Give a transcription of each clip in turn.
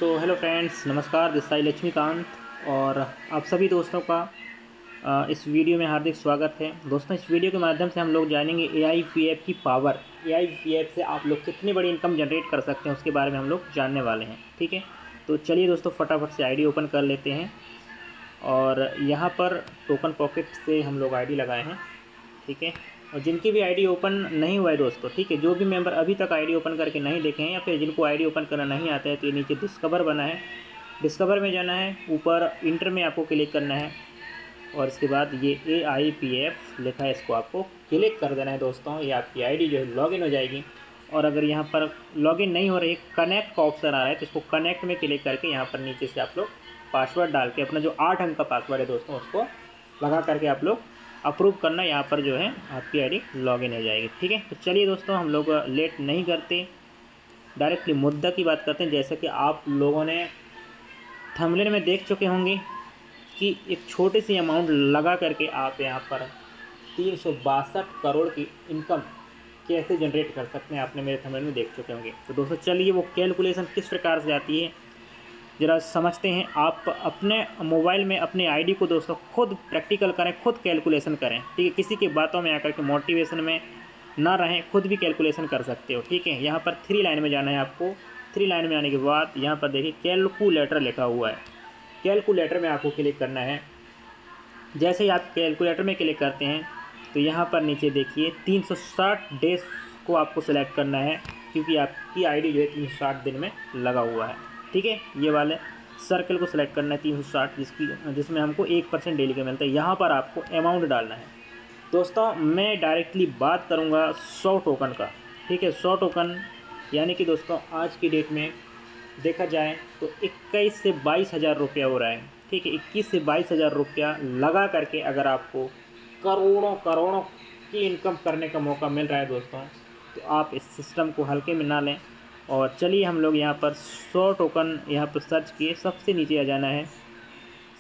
Hello friends, नमस्कार। This Sai Laxmikant और आप सभी दोस्तों का इस वीडियो में हार्दिक स्वागत है। दोस्तों, इस वीडियो के माध्यम से हम लोग जानेंगे AIPF की पावर। AIPF से आप लोग कितनी बड़ी इनकम जनरेट कर सकते हैं उसके बारे में हम लोग जानने वाले हैं। ठीक है, तो चलिए दोस्तों फटाफट से आईडी ओपन कर लेते हैं। और यहाँ पर टोकन पॉकेट से हम लोग आईडी लगाए हैं। ठीक है, और जिनकी भी आईडी ओपन नहीं हुआ है दोस्तों, ठीक है, जो भी मेंबर अभी तक आईडी ओपन करके नहीं देखे हैं या फिर जिनको आईडी ओपन करना नहीं आता है, तो ये नीचे डिस्कवर बना है, डिस्कवर में जाना है, ऊपर इंटर में आपको क्लिक करना है और इसके बाद ये AIPF लिखा है, इसको आपको क्लिक कर देना है दोस्तों। ये आपकी आईडी जो है लॉगिन हो जाएगी। और अगर यहाँ पर लॉगिन नहीं हो रही, कनेक्ट का ऑप्शन आ रहा है, तो इसको कनेक्ट में क्लिक करके यहाँ पर नीचे से आप लोग पासवर्ड डाल के अपना जो 8 अंक का पासवर्ड है दोस्तों, उसको लगा करके आप लोग अप्रूव करना। यहाँ पर जो है आपकी आईडी लॉगिन हो जाएगी। ठीक है, तो चलिए दोस्तों हम लोग लेट नहीं करते, डायरेक्टली मुद्दा की बात करते हैं। जैसे कि आप लोगों ने थंबनेल में देख चुके होंगे कि एक छोटी सी अमाउंट लगा करके आप यहाँ पर 362 करोड़ की इनकम कैसे जनरेट कर सकते हैं, आपने मेरे थंबनेल में देख चुके होंगे। तो दोस्तों चलिए वो कैलकुलेशन किस प्रकार से आती है ज़रा समझते हैं। आप अपने मोबाइल में अपने आईडी को दोस्तों खुद प्रैक्टिकल करें, खुद कैलकुलेशन करें। ठीक है, किसी की बातों में आकर के मोटिवेशन में ना रहें, खुद भी कैलकुलेशन कर सकते हो। ठीक है, यहाँ पर 3 लाइन में जाना है आपको। 3 लाइन में आने के बाद यहाँ पर देखिए कैलकुलेटर लिखा हुआ है, कैलकुलेटर में आपको क्लिक करना है। जैसे ही आप कैलकुलेटर में क्लिक करते हैं तो यहाँ पर नीचे देखिए 360 डेज को आपको सेलेक्ट करना है, क्योंकि आपकी आईडी जो है 360 दिन में लगा हुआ है। ठीक है, ये वाले सर्कल को सिलेक्ट करना है 360, जिसमें हमको 1% डेली का मिलता है। यहाँ पर आपको अमाउंट डालना है दोस्तों। मैं डायरेक्टली बात करूँगा 100 टोकन का। ठीक है, 100 टोकन यानी कि दोस्तों आज की डेट में देखा जाए तो 21 से 22 हज़ार रुपया हो रहा है। ठीक है, 21 से 22 हज़ार रुपया लगा करके अगर आपको करोड़ों करोड़ों की इनकम करने का मौका मिल रहा है दोस्तों, तो आप इस सिस्टम को हल्के में ना लें। और चलिए हम लोग यहाँ पर 100 टोकन यहाँ पर सर्च किए, सबसे नीचे आ जाना है।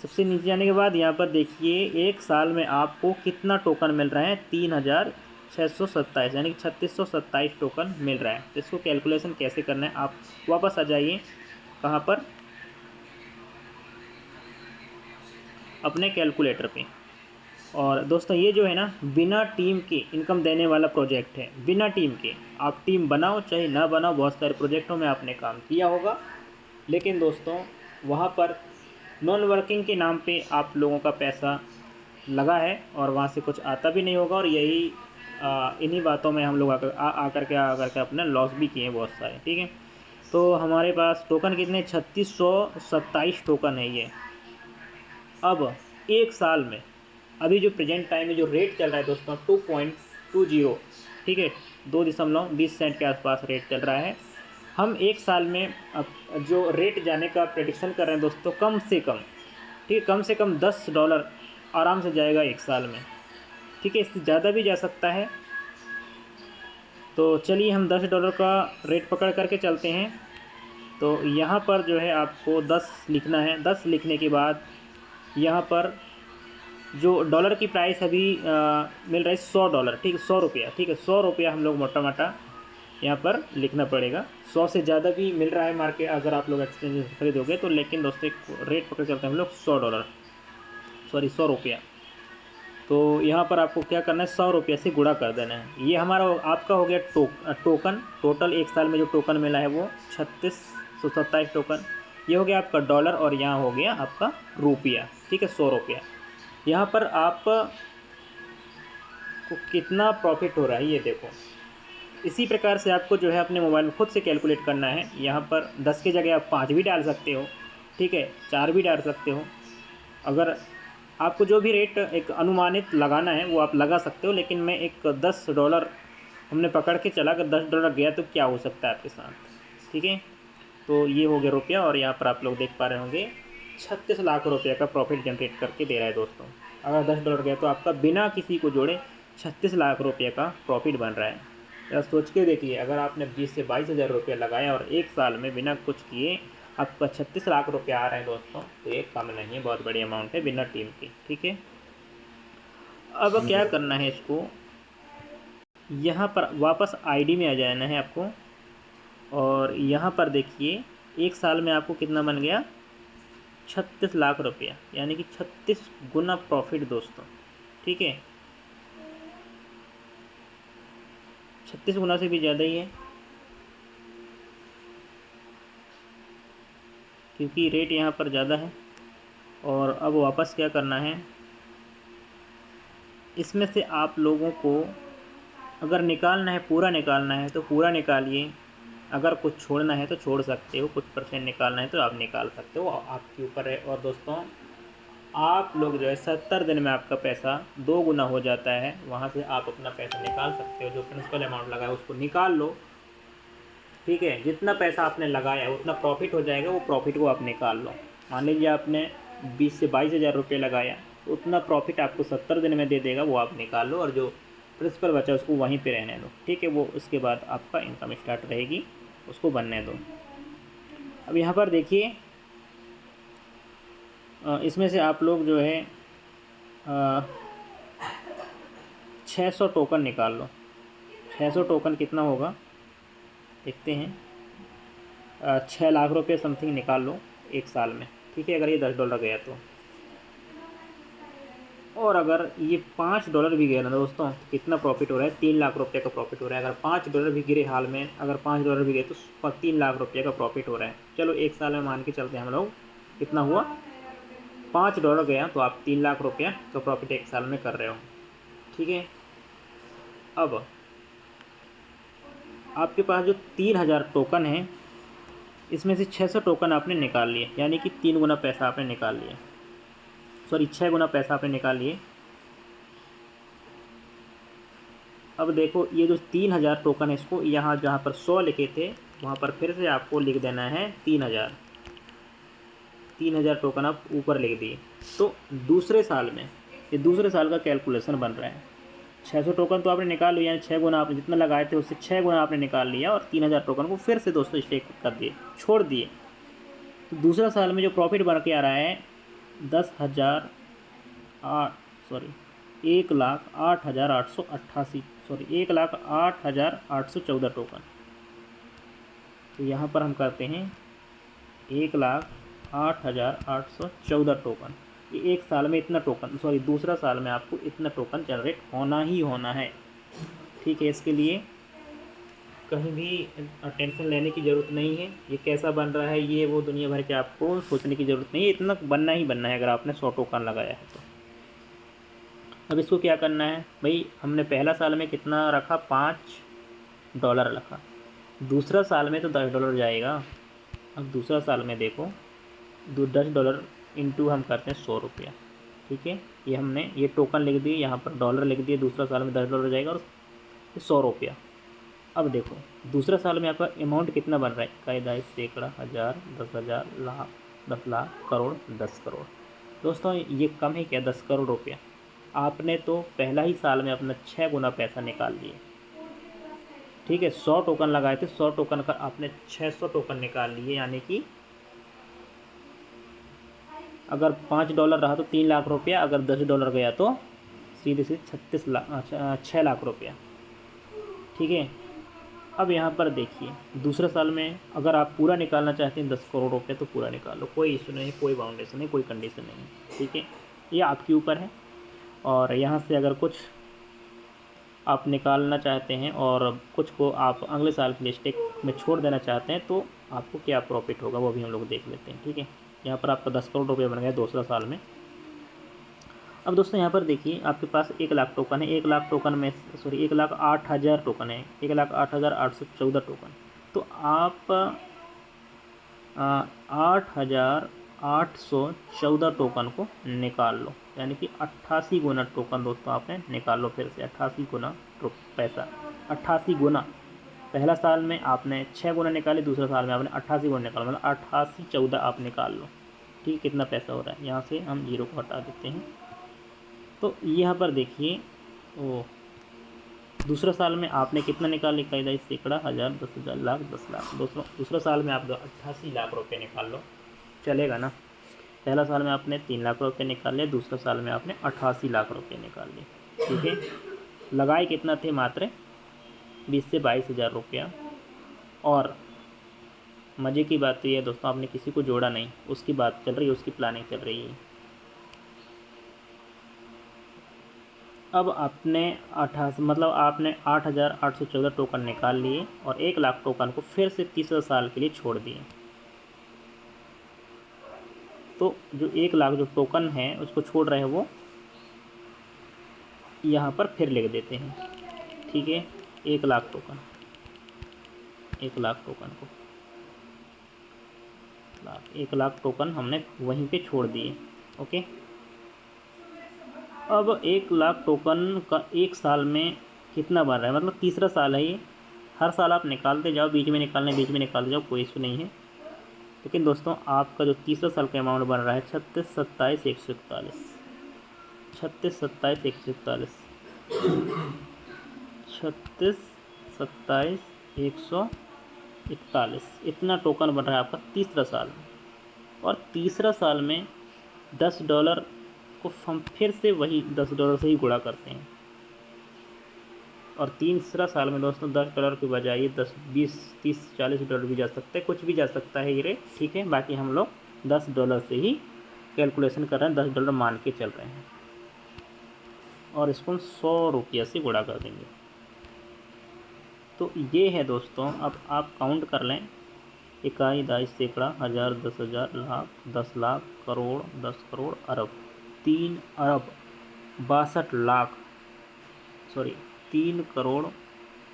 सबसे नीचे जाने के बाद यहाँ पर देखिए एक साल में आपको कितना टोकन मिल रहा है, 3627 यानी कि 3627 टोकन मिल रहा है। तो इसको कैलकुलेशन कैसे करना है, आप वापस आ जाइए कहाँ पर, अपने कैलकुलेटर पे। और दोस्तों ये जो है ना बिना टीम के इनकम देने वाला प्रोजेक्ट है। बिना टीम के आप टीम बनाओ चाहे ना बनाओ, बहुत सारे प्रोजेक्टों में आपने काम किया होगा, लेकिन दोस्तों वहाँ पर नॉन वर्किंग के नाम पे आप लोगों का पैसा लगा है और वहाँ से कुछ आता भी नहीं होगा। और यही इन्हीं बातों में हम लोग आकर के अपने लॉस भी किए हैं बहुत सारे। ठीक है, तो हमारे पास टोकन कितने, 3627 टोकन है ये। अब एक साल में अभी जो प्रेजेंट टाइम में जो रेट चल रहा है दोस्तों 2.20, ठीक है, 2.20 सेंट के आसपास रेट चल रहा है। हम एक साल में अब जो रेट जाने का प्रेडिक्शन कर रहे हैं दोस्तों, कम से कम, ठीक है, कम से कम $10 आराम से जाएगा एक साल में। ठीक है, इससे ज़्यादा भी जा सकता है। तो चलिए हम $10 का रेट पकड़ करके चलते हैं। तो यहाँ पर जो है आपको 10 लिखना है। 10 लिखने के बाद यहाँ पर जो डॉलर की प्राइस अभी मिल रहा है $100, ठीक है, 100 रुपया। ठीक है, 100 रुपया हम लोग मोटा मोटा यहाँ पर लिखना पड़ेगा। 100 से ज़्यादा भी मिल रहा है मार्केट अगर आप लोग एक्सचेंज से खरीदोगे तो, लेकिन दोस्तों एक रेट पकड़ करते हैं हम लोग $100 रुपया। तो यहाँ पर आपको क्या करना है, 100 रुपये से गुणा कर देना है। ये हमारा आपका हो गया टोकन। टोटल एक साल में जो टोकन मिला है वो 3627 टोकन। ये हो गया आपका डॉलर और यहाँ हो गया आपका रुपया। ठीक है, 100 रुपया। यहाँ पर आप को कितना प्रॉफिट हो रहा है ये देखो। इसी प्रकार से आपको जो है अपने मोबाइल में खुद से कैलकुलेट करना है। यहाँ पर 10 की जगह आप 5 भी डाल सकते हो, ठीक है, 4 भी डाल सकते हो। अगर आपको जो भी रेट एक अनुमानित लगाना है वो आप लगा सकते हो, लेकिन मैं एक $10 हमने पकड़ के चला, अगर $10 गया तो क्या हो सकता है आपके साथ। ठीक है, तो ये हो गया रुपया। और यहाँ पर आप लोग देख पा रहे होंगे 36 लाख रुपये का प्रॉफिट जनरेट करके दे रहा है दोस्तों। अगर $10 गया तो आपका बिना किसी को जोड़े 36 लाख रुपये का प्रॉफिट बन रहा है। या सोच के देखिए, अगर आपने 20 से 22 हज़ार रुपया लगाया और एक साल में बिना कुछ किए आपका 36 लाख रुपया आ रहे हैं दोस्तों, तो ये कम नहीं है, बहुत बड़ी अमाउंट है बिना टीम की। ठीक है, अब क्या करना है, इसको यहाँ पर वापस आईडी में आ जाना है आपको। और यहाँ पर देखिए एक साल में आपको कितना बन गया, 36 लाख रुपया, यानी कि 36 गुना प्रॉफिट दोस्तों। ठीक है, 36 गुना से भी ज़्यादा ही है, क्योंकि रेट यहाँ पर ज़्यादा है। और अब वापस क्या करना है, इसमें से आप लोगों को अगर निकालना है, पूरा निकालना है तो पूरा निकालिए, अगर कुछ छोड़ना है तो छोड़ सकते हो, कुछ परसेंट निकालना है तो आप निकाल सकते हो, आपके ऊपर है। और दोस्तों आप लोग जो है 70 दिन में आपका पैसा 2 गुना हो जाता है, वहाँ से आप अपना पैसा निकाल सकते हो। जो प्रिंसिपल अमाउंट लगा है उसको निकाल लो। ठीक है, जितना पैसा आपने लगाया है उतना प्रॉफिट हो जाएगा, वो प्रॉफिट को आप निकाल लो। मान लीजिए आपने 20 से 22 हज़ार रुपये लगाया, तो उतना प्रॉफिट आपको 70 दिन में दे देगा, वो आप निकाल लो, और जो प्रिंसिपल बचा उसको वहीं पे रहने दो। ठीक है, वो उसके बाद आपका इनकम स्टार्ट रहेगी, उसको बनने दो। अब यहाँ पर देखिए, इसमें से आप लोग जो है 600 टोकन निकाल लो। 600 टोकन कितना होगा देखते हैं, 6 लाख रुपये समथिंग निकाल लो एक साल में। ठीक है, अगर ये $10 गया तो, और अगर ये $5 भी गया ना दोस्तों, तो कितना प्रॉफिट हो रहा है, 3 लाख रुपये का प्रॉफिट हो रहा है। अगर $5 भी गिरे हाल में, अगर $5 भी गए तो 3 लाख रुपये का प्रॉफिट हो रहा है। चलो एक साल में मान के चलते हैं हम लोग, कितना हुआ, $5 गया तो आप 3 लाख रुपया का प्रॉफिट एक साल में कर रहे हो। ठीक है, अब आपके पास जो 3000 टोकन है, इसमें से 600 टोकन आपने निकाल लिए, यानी कि 3 गुना पैसा आपने निकाल लिया, सॉरी 6 गुना पैसा आपने निकाल लिए। अब देखो ये जो 3000 टोकन है, इसको यहाँ जहाँ पर 100 लिखे थे वहाँ पर फिर से आपको लिख देना है 3000। 3000 टोकन आप ऊपर लिख दिए, तो दूसरे साल में, ये दूसरे साल का कैलकुलेशन बन रहा है। 600 टोकन तो आपने निकाल लिया, यानी 6 गुना आपने जितना लगाए थे उससे 6 गुना आपने निकाल लिया, और 3000 टोकन को फिर से दोस्तों स्टेक कर दिए, छोड़ दिए। तो दूसरा साल में जो प्रॉफिट बन के आ रहा है 1,08,888, सॉरी 1,08,814 टोकन। तो यहाँ पर हम करते हैं 1,08,814 टोकन। ये एक साल में इतना टोकन, सॉरी दूसरा साल में आपको इतना टोकन जनरेट होना ही होना है। ठीक है, इसके लिए कहीं भी टेंशन लेने की ज़रूरत नहीं है, ये कैसा बन रहा है ये वो दुनिया भर के आपको सोचने की ज़रूरत नहीं है, इतना बनना ही बनना है अगर आपने 100 टोकन लगाया है तो। अब इसको क्या करना है भाई, हमने पहला साल में कितना रखा, $5 रखा, दूसरा साल में तो $10 जाएगा। अब दूसरा साल में देखो, $10 इंटू हम करते हैं 100 रुपया। ठीक है, ये हमने ये टोकन लिख दिए, यहाँ पर डॉलर लिख दिए, दूसरा साल में $10 जाएगा और 100 रुपया। अब देखो दूसरा साल में आपका अमाउंट कितना बन रहा है, कायदा सैकड़ा, हज़ार, 10,000, लाख, 10 लाख, करोड़, 10 करोड़। दोस्तों ये कम है क्या, 10 करोड़ रुपया। आपने तो पहला ही साल में अपना 6 गुना पैसा निकाल लिए। ठीक है, 100 टोकन लगाए थे, 100 टोकन का आपने 600 टोकन निकाल लिए, यानी कि अगर $5 रहा तो 3 लाख रुपया, अगर $10 गया तो सीधे सीधे 6 लाख रुपया। ठीक है, अब यहाँ पर देखिए दूसरे साल में अगर आप पूरा निकालना चाहते हैं 10 करोड़ रुपये तो पूरा निकाल लो, कोई इशू नहीं, कोई बाउंडेशन नहीं, कोई कंडीशन नहीं। ठीक है, ये आपके ऊपर है। और यहाँ से अगर कुछ आप निकालना चाहते हैं और कुछ को आप अगले साल के लिए स्टेक में छोड़ देना चाहते हैं तो आपको क्या प्रॉफिट होगा वो भी हम लोग देख लेते हैं। ठीक है, यहाँ पर आपका 10 करोड़ रुपये बन गया दूसरा साल में। अब दोस्तों यहाँ पर देखिए आपके पास 1 लाख टोकन है, 1 लाख टोकन में, सॉरी 1,08,000 टोकन है, 1,08,814 टोकन। तो आप 8,814 टोकन को निकाल लो, यानी कि 88 गुना टोकन दोस्तों आपने निकाल लो। फिर से 88 गुना पैसा, 88 गुना। पहला साल में आपने 6 गुना निकाले, दूसरा साल में आपने 88 गुना निकाला, मतलब 88 14 आप निकाल लो। ठीक, कितना पैसा हो रहा है, यहाँ से हम 0 को हटा देते हैं। तो यहाँ पर देखिए, ओ दूसरा साल में आपने कितना निकाल कायदा सैकड़ा, हज़ार, 10,000, लाख, 10 लाख। दूसरा साल में आप 88 लाख रुपये निकाल लो, चलेगा ना। पहला साल में आपने 3 लाख रुपये निकाल लिया, दूसरा साल में आपने 88 लाख रुपये निकाल लिए। ठीक है, लगाए कितना थे, मात्र 20 से 22 हज़ार रुपया, और मज़े की बात तो ये है दोस्तों, आपने किसी को जोड़ा नहीं, उसकी बात चल रही है, उसकी प्लानिंग चल रही है। अब आपने 8,814 टोकन निकाल लिए और 1,00,000 टोकन को फिर से तीसरे साल के लिए छोड़ दिए। तो जो 1,00,000 जो टोकन है उसको छोड़ रहे हैं वो यहाँ पर फिर लिख देते हैं। ठीक है, 1,00,000 टोकन, 1,00,000 टोकन को 1,00,000 टोकन हमने वहीं पे छोड़ दिए। ओके, अब 1,00,000 टोकन का एक साल में कितना बन रहा है, मतलब तीसरा साल है ये। हर साल आप निकालते जाओ, बीच में निकालते जाओ, कोई इशू नहीं है। लेकिन दोस्तों आपका जो तीसरा साल का अमाउंट बन रहा है 36, 27, 141, 36, 27, 141 इतना टोकन बन रहा है आपका तीसरा साल में। और तीसरा साल में $10 को हम फिर से वही $10 से ही गुणा करते हैं। और तीसरा साल में दोस्तों $10 के बजाय 10, 20, 30, $40 भी जा सकता है, कुछ भी जा सकता है ये रेट। ठीक है, बाकी हम लोग $10 से ही कैलकुलेशन कर रहे हैं, $10 मान के चल रहे हैं और इसको हम 100 रुपये से गुणा कर देंगे। तो ये है दोस्तों, अब आप काउंट कर लें, इकाई, दाई, सैकड़ा, हज़ार, 10,000, लाख, 10 लाख, करोड़, 10 करोड़, अरब, 3 अरब 62 लाख, सॉरी 3 करोड़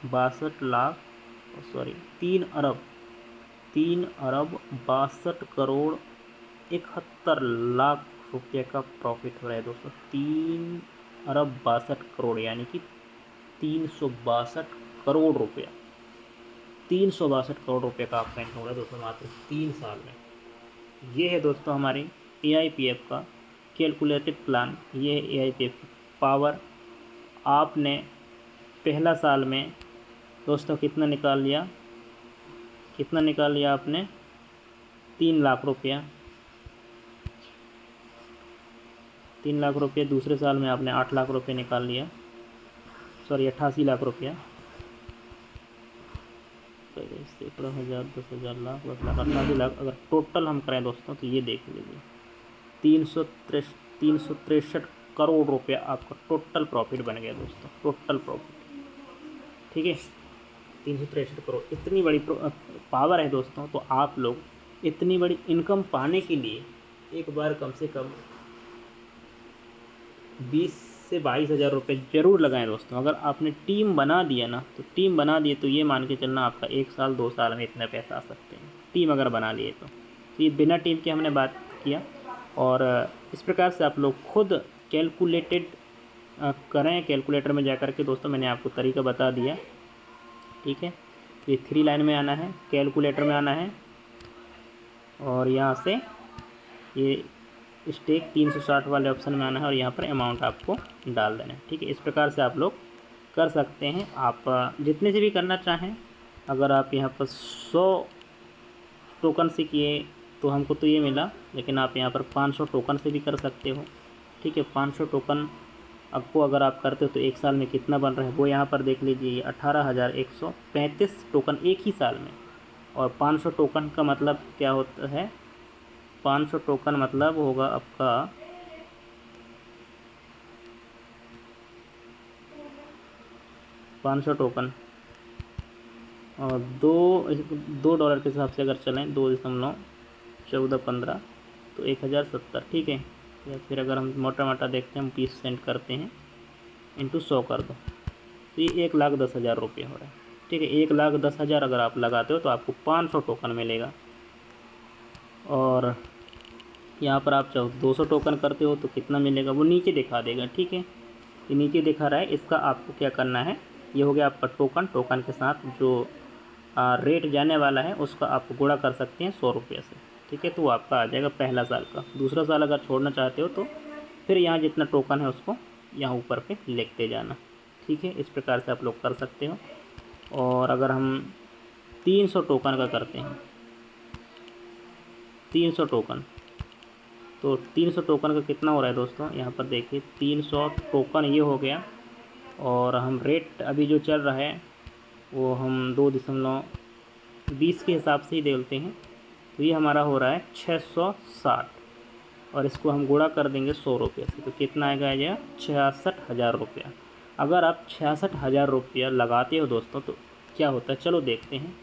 62 लाख, सॉरी 3 अरब 62 करोड़ 71 लाख रुपये का प्रॉफिट हो रहा है दोस्तों। 3 अरब 62 करोड़ यानी कि 362 करोड़ रुपया, 362 करोड़ रुपये का आपका इनकम हो रहा है दोस्तों मात्र 3 साल में। ये है दोस्तों हमारी AIPF का कैलकुलेटेड प्लान, ये है AIPF की पावर। आपने पहला साल में दोस्तों कितना निकाल लिया आपने 3 लाख रुपया, 3 लाख रुपये। दूसरे साल में आपने 8 लाख रुपये निकाल लिया, सॉरी 88 लाख रुपया, सैकड़ों, हज़ार, 10,000, लाख, 10 लाख, 88 लाख। अगर टोटल हम करें दोस्तों तो ये देख लीजिए 363 करोड़ रुपया आपका टोटल प्रॉफिट बन गया दोस्तों, टोटल प्रॉफिट। ठीक है, 363 करोड़ इतनी बड़ी पावर है दोस्तों। तो आप लोग इतनी बड़ी इनकम पाने के लिए एक बार कम से कम 20 से 22,000 रुपये ज़रूर लगाएं दोस्तों। अगर आपने टीम बना दिया ना, तो टीम बना दिए तो ये मान के चलना आपका 1 साल 2 साल में इतने पैसे आ सकते हैं, टीम अगर बना लिए तो ये बिना टीम के हमने बात किया। और इस प्रकार से आप लोग खुद कैलकुलेटेड करें, कैलकुलेटर में जा कर के दोस्तों मैंने आपको तरीका बता दिया। ठीक है, ये 3 लाइन में आना है, कैलकुलेटर में आना है और यहाँ से ये स्टेक 360 वाले ऑप्शन में आना है और यहाँ पर अमाउंट आपको डाल देना है। ठीक है, इस प्रकार से आप लोग कर सकते हैं। आप जितने से भी करना चाहें, अगर आप यहाँ पर 100 टोकन से किए तो हमको तो ये मिला, लेकिन आप यहाँ पर 500 टोकन से भी कर सकते हो। ठीक है, 500 टोकन आपको अगर आप करते हो तो एक साल में कितना बन रहा है वो यहाँ पर देख लीजिए, 18,135 टोकन एक ही साल में। और 500 टोकन का मतलब क्या होता है, 500 टोकन मतलब होगा आपका 500 टोकन और $2 के हिसाब से अगर चलें 2.1415 तो 1,070। ठीक है, या फिर अगर हम मोटा देखते हैं, हम 20 सेंट करते हैं इंटू 100 कर दो तो ये 1,10,000 रुपये हो रहा है। ठीक है, 1,10,000 अगर आप लगाते हो तो आपको 500 टोकन मिलेगा। और यहाँ पर आप चाहो 200 टोकन करते हो तो कितना मिलेगा वो नीचे दिखा देगा। ठीक है, ये नीचे दिखा रहा है, इसका आपको क्या करना है, ये हो गया आपका टोकन के साथ जो रेट जाने वाला है उसका आप गुणा कर सकते हैं 100 रुपये से। ठीक है, तो वो आपका आ जाएगा पहला साल का। दूसरा साल अगर छोड़ना चाहते हो तो फिर यहाँ जितना टोकन है उसको यहाँ ऊपर पे लिखते जाना। ठीक है, इस प्रकार से आप लोग कर सकते हो। और अगर हम 300 टोकन का करते हैं, 300 टोकन, तो 300 टोकन का कितना हो रहा है दोस्तों, यहाँ पर देखिए 300 टोकन ये हो गया। और हम रेट अभी जो चल रहा है वो हम 2.14 20 के हिसाब से ही देते हैं, तो ये हमारा हो रहा है 660, और इसको हम गुणा कर देंगे 100 रुपये से, तो कितना आएगा? 66,000 रुपया। अगर आप 66,000 रुपया लगाते हो दोस्तों तो क्या होता है, चलो देखते हैं।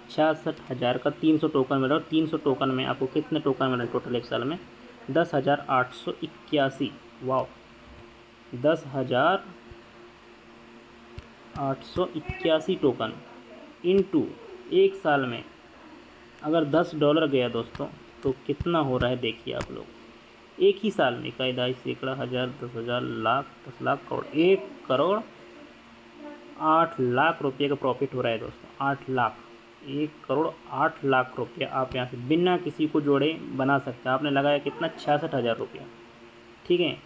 66,000 का 300 टोकन मिला, और 300 टोकन में आपको कितने टोकन मिले टोटल एक साल में? 10,881। वाह, 10,881 टोकन इनटू एक साल में अगर $10 गया दोस्तों, तो कितना हो रहा है देखिए आप लोग। एक ही साल में इकाई, दहाई, सैकड़ा, हज़ार, 10,000, लाख, 10 लाख, करोड़, 1 करोड़ 8 लाख रुपये का प्रॉफिट हो रहा है दोस्तों। 8 लाख, 1 करोड़ 8 लाख रुपया आप यहाँ से बिना किसी को जोड़े बना सकते हैं। आपने लगाया कितना? 66,000 रुपया। ठीक है,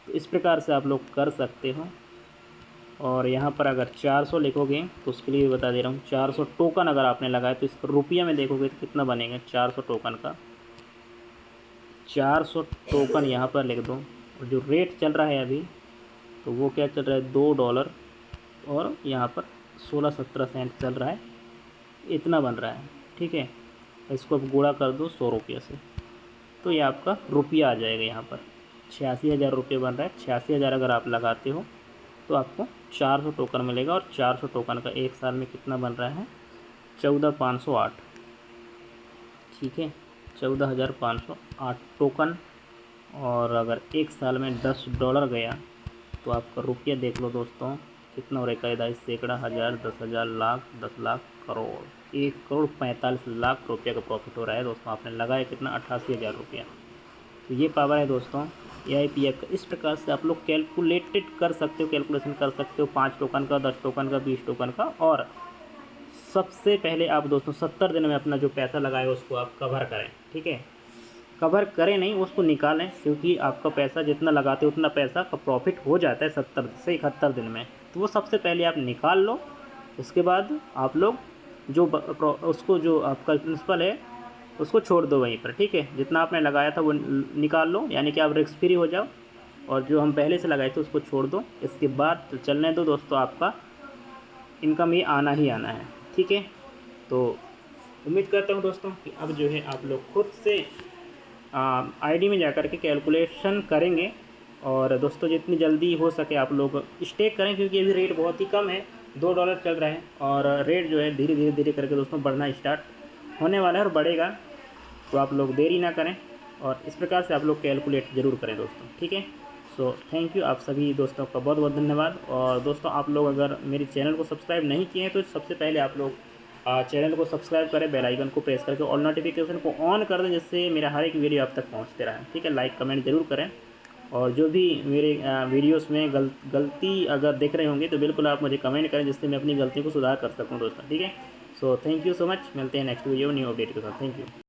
तो इस प्रकार से आप लोग कर सकते हो। और यहाँ पर अगर 400 लिखोगे तो उसके लिए बता दे रहा हूँ, 400 टोकन अगर आपने लगाया तो इसको रुपया में देखोगे तो कितना बनेगा 400 टोकन का। 400 टोकन यहाँ पर लिख दो, और जो रेट चल रहा है अभी, तो वो क्या चल रहा है? $2, और यहाँ पर 16-17 सेंट चल रहा है, इतना बन रहा है। ठीक है, इसको आप गुणा कर दो 100 रुपये से, तो ये आपका रुपया आ जाएगा। यहाँ पर 86,000 रुपये बन रहा है। 86,000 अगर आप लगाते हो तो आपको 400 टोकन मिलेगा, और 400 टोकन का एक साल में कितना बन रहा है? 14,508। ठीक है, 14,508 टोकन। और अगर एक साल में $10 गया तो आपका रुपया देख लो दोस्तों कितना हो रहा है? इकाई, सैकड़ा, हज़ार, 10,000, लाख, 10 लाख, करोड़। 1 करोड़ 45 लाख रुपये का प्रॉफिट हो रहा है दोस्तों। आपने लगाया कितना? 88,000 रुपया। तो ये पावर है दोस्तों AIPF का। इस प्रकार से आप लोग कैलकुलेटेड कर सकते हो, कैलकुलेशन कर सकते हो 5 टोकन का, 10 टोकन का, 20 टोकन का। और सबसे पहले आप दोस्तों 70 दिन में अपना जो पैसा लगाए उसको आप कवर करें। ठीक है, कवर करें नहीं, उसको निकालें, क्योंकि आपका पैसा जितना लगाते हो उतना पैसा का प्रॉफिट हो जाता है 70 से 71 दिन में। तो वो सबसे पहले आप निकाल लो। उसके बाद आप लोग जो उसको जो आपका प्रिंसिपल है उसको छोड़ दो वहीं पर। ठीक है, जितना आपने लगाया था वो निकाल लो, यानी कि आप रिस्क फ्री हो जाओ। और जो हम पहले से लगाए थे उसको छोड़ दो। इसके बाद तो चलने दो दोस्तों, आपका इनकम ये आना ही आना है। ठीक है, तो उम्मीद करता हूँ दोस्तों कि अब जो है आप लोग खुद से आईडी में जाकर के कैलकुलेशन करेंगे। और दोस्तों जितनी जल्दी हो सके आप लोग स्टेक करें, क्योंकि अभी रेट बहुत ही कम है, $2 चल रहा है। और रेट जो है धीरे धीरे करके दोस्तों बढ़ना स्टार्ट होने वाला है और बढ़ेगा। तो आप लोग देरी ना करें, और इस प्रकार से आप लोग कैलकुलेट ज़रूर करें दोस्तों। ठीक है, सो थैंक यू, आप सभी दोस्तों का बहुत बहुत धन्यवाद। और दोस्तों आप लोग अगर मेरे चैनल को सब्सक्राइब नहीं किए हैं तो सबसे पहले आप लोग चैनल को सब्सक्राइब करें, बेल आइकन को प्रेस करके ऑल नोटिफिकेशन को ऑन कर दें, जिससे मेरा हर एक वीडियो आप तक पहुंचते रहे। ठीक है, लाइक कमेंट ज़रूर करें। और जो भी मेरे वीडियोस में गलती अगर देख रहे होंगे तो बिल्कुल आप मुझे कमेंट करें, जिससे मैं अपनी गलतियों को सुधार कर सकूँ दोस्तों। ठीक है, so thank you so much. मिलते हैं नेक्स्ट वीडियो न्यू अपडेट के साथ। Thank you.